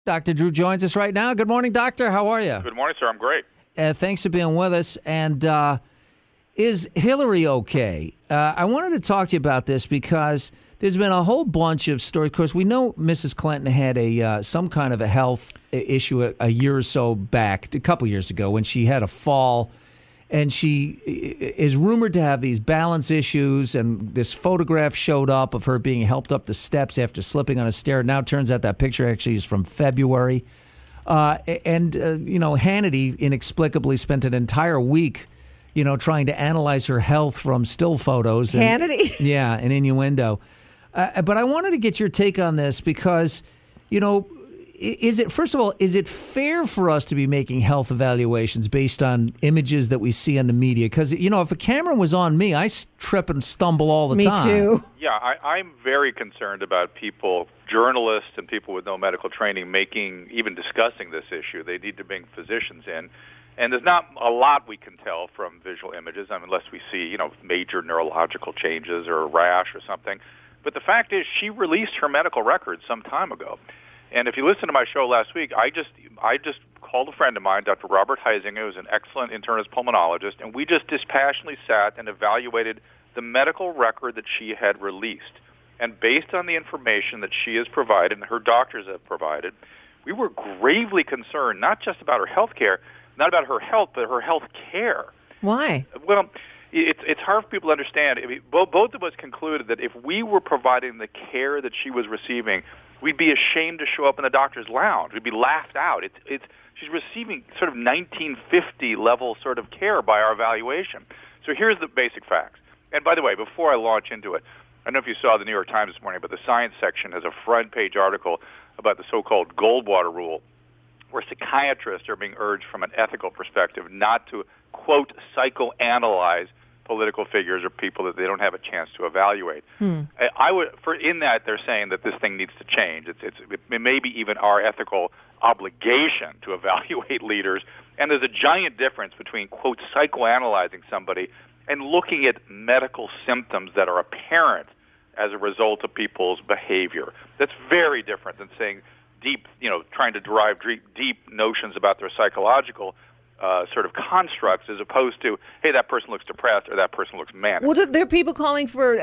Dr. Drew joins us right now. Good morning, doctor. How are you? Good morning, sir. I'm great. Thanks for being with us. And is Hillary okay? I wanted to talk to you about this because there's been a whole bunch of stories. Of course, we know Mrs. Clinton had some kind of a health issue a year or so back, a couple years ago, when she had a fall. And she is rumored to have these balance issues, and this photograph showed up of her being helped up the steps after slipping on a stair. Now it turns out that picture actually is from February. Hannity inexplicably spent an entire week, trying to analyze her health from still photos. Hannity? Yeah, an innuendo. But I wanted to get your take on this because, first of all, is it fair for us to be making health evaluations based on images that we see on the media? Because, if a camera was on me, I trip and stumble all the time. Me too. Yeah, I'm very concerned about people, journalists and people with no medical training, even discussing this issue. They need to bring physicians in. And there's not a lot we can tell from visual images, unless we see, major neurological changes or a rash or something. But the fact is, she released her medical records some time ago. And if you listen to my show last week, I just called a friend of mine, Dr. Robert Heisinger, who's an excellent internist pulmonologist, and we just dispassionately sat and evaluated the medical record that she had released. And based on the information that she has provided and her doctors have provided, we were gravely concerned, not just about her health care, not about her health, but her health care. Why? Well, it's hard for people to understand. I mean, both of us concluded that if we were providing the care that she was receiving, we'd be ashamed to show up in the doctor's lounge. We'd be laughed out. She's receiving sort of 1950 level sort of care by our evaluation. So here's the basic facts. And by the way, before I launch into it, I don't know if you saw the New York Times this morning, but the science section has a front page article about the so-called Goldwater rule, where psychiatrists are being urged from an ethical perspective not to, quote, psychoanalyze political figures or people that they don't have a chance to evaluate. In that, they're saying that this thing needs to change. It may be even our ethical obligation to evaluate leaders. And there's a giant difference between, quote, psychoanalyzing somebody and looking at medical symptoms that are apparent as a result of people's behavior. That's very different than saying trying to derive deep notions about their psychological sort of constructs, as opposed to, hey, that person looks depressed or that person looks manic. Well, there are people calling for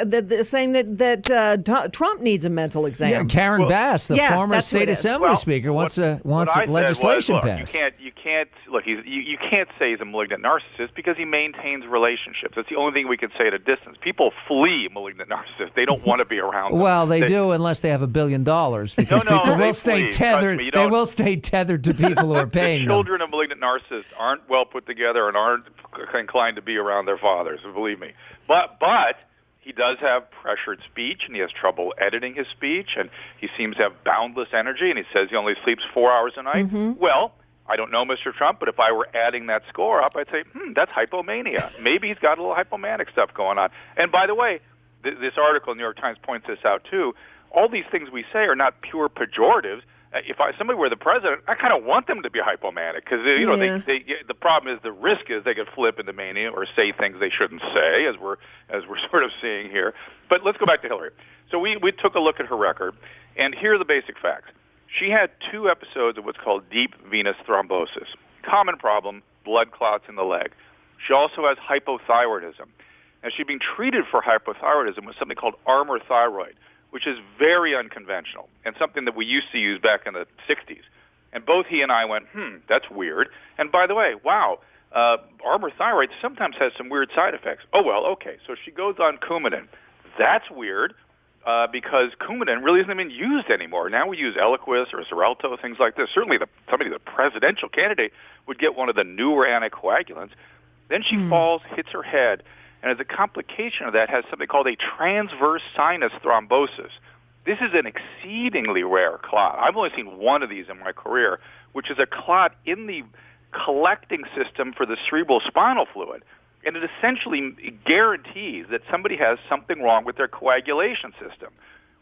saying that Trump needs a mental exam. Yeah, Karen Bass, the former state assembly speaker, wants legislation passed. You can't say he's a malignant narcissist because he maintains relationships. That's the only thing we can say at a distance. People flee malignant narcissists. They don't want to be around them. Well, they do unless they have $1 billion. Because people will stay tethered. They will stay tethered to people who are paying them. Children of malignant narcissists aren't well put together and aren't inclined to be around their fathers, believe me. But he does have pressured speech, and he has trouble editing his speech, and he seems to have boundless energy, and he says he only sleeps 4 hours a night. Mm-hmm. Well, I don't know Mr. Trump, but if I were adding that score up, I'd say, that's hypomania. Maybe he's got a little hypomanic stuff going on. And by the way, this article in the New York Times points this out too. All these things we say are not pure pejoratives. If somebody were the president, I kind of want them to be hypomanic because the problem is the risk is they could flip into mania or say things they shouldn't say, as we're sort of seeing here. But let's go back to Hillary. So we took a look at her record, and here are the basic facts. She had 2 episodes of what's called deep venous thrombosis, common problem, blood clots in the leg. She also has hypothyroidism. Now, she's being treated for hypothyroidism with something called Armour thyroid, which is very unconventional and something that we used to use back in the 60s. And both he and I went, that's weird. And by the way, wow, Armour thyroid sometimes has some weird side effects. Oh, well, okay. So she goes on Coumadin. That's weird because Coumadin really isn't even used anymore. Now we use Eliquis or Xarelto, things like this. Certainly the presidential candidate would get one of the newer anticoagulants. Then she falls, hits her head, and as a complication of that has something called a transverse sinus thrombosis. This is an exceedingly rare clot. I've only seen one of these in my career, which is a clot in the collecting system for the cerebral spinal fluid. And it essentially guarantees that somebody has something wrong with their coagulation system.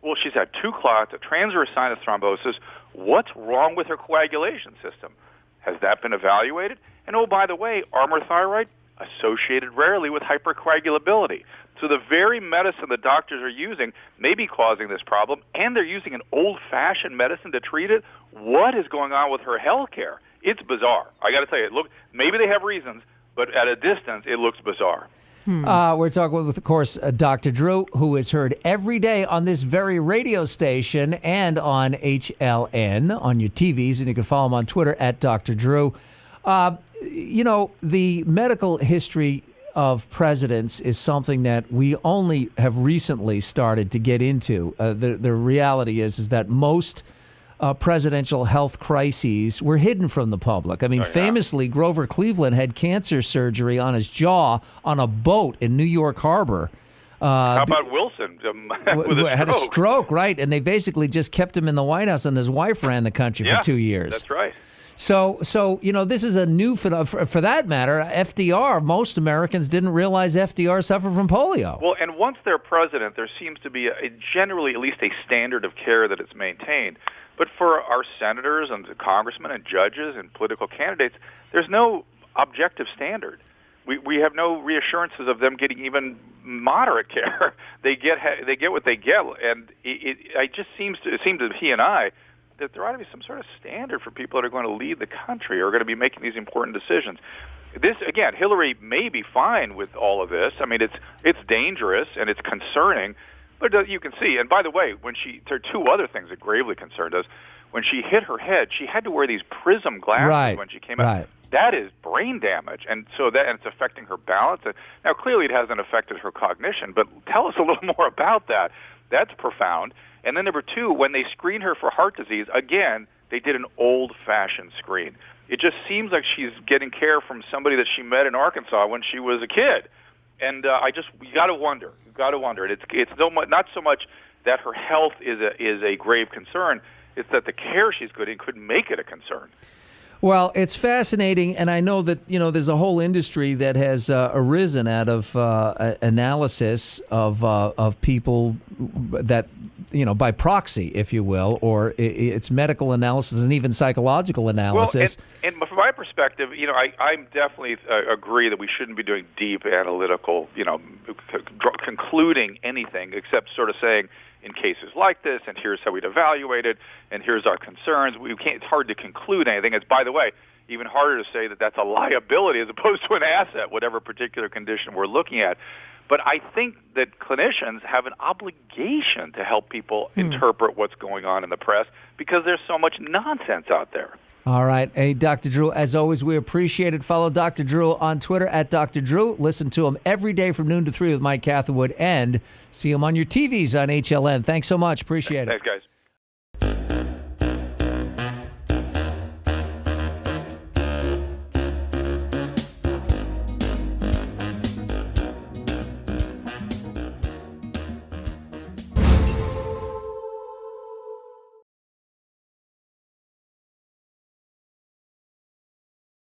Well, she's had 2 clots, a transverse sinus thrombosis. What's wrong with her coagulation system? Has that been evaluated? And oh, by the way, Armour thyroid associated rarely with hypercoagulability. So the very medicine the doctors are using may be causing this problem, and they're using an old-fashioned medicine to treat it. What is going on with her health care? It's bizarre. I got to tell you, look, maybe they have reasons, but at a distance, it looks bizarre. We're talking with, of course, Dr. Drew, who is heard every day on this very radio station and on HLN on your TVs, and you can follow him on Twitter at Dr. Drew. You know, the medical history of presidents is something that we only have recently started to get into. The reality is that most presidential health crises were hidden from the public. I mean, famously, Grover Cleveland had cancer surgery on his jaw on a boat in New York Harbor. How about Wilson? Had a stroke, right? And they basically just kept him in the White House, and his wife ran the country for 2 years. That's right. So you know, this is a new phenomenon. For that matter, FDR, most Americans didn't realize FDR suffered from polio. Well, and once they're president, there seems to be generally at least a standard of care that it's maintained. But for our senators and the congressmen and judges and political candidates, there's no objective standard. We have no reassurances of them getting even moderate care. They get what they get, and it just seems to he and I that there ought to be some sort of standard for people that are going to lead the country or are going to be making these important decisions. This, again, Hillary may be fine with all of this. I mean, it's dangerous and it's concerning, but you can see. And by the way, there are two other things that gravely concerned us. When she hit her head, she had to wear these prism glasses when she came out. Right. That is brain damage, and it's affecting her balance. Now, clearly, it hasn't affected her cognition, but tell us a little more about that. That's profound. And then number two, when they screened her for heart disease, again, they did an old-fashioned screen. It just seems like she's getting care from somebody that she met in Arkansas when she was a kid. And you got to wonder. You got to wonder. It's not so much that her health is a grave concern. It's that the care she's getting could make it a concern. Well, it's fascinating, and I know that there's a whole industry that has arisen out of analysis of people that by proxy, if you will, or it's medical analysis and even psychological analysis. Well, and from my perspective, I definitely agree that we shouldn't be doing deep analytical, concluding anything except sort of saying, in cases like this, and here's how we'd evaluate it, and here's our concerns. It's hard to conclude anything. It's, by the way, even harder to say that that's a liability as opposed to an asset, whatever particular condition we're looking at. But I think that clinicians have an obligation to help people interpret what's going on in the press because there's so much nonsense out there. All right. Hey, Dr. Drew, as always, we appreciate it. Follow Dr. Drew on Twitter at Dr. Drew. Listen to him every day from noon to 3 with Mike Catherwood, and see him on your TVs on HLN. Thanks so much. Appreciate it. Thanks, guys.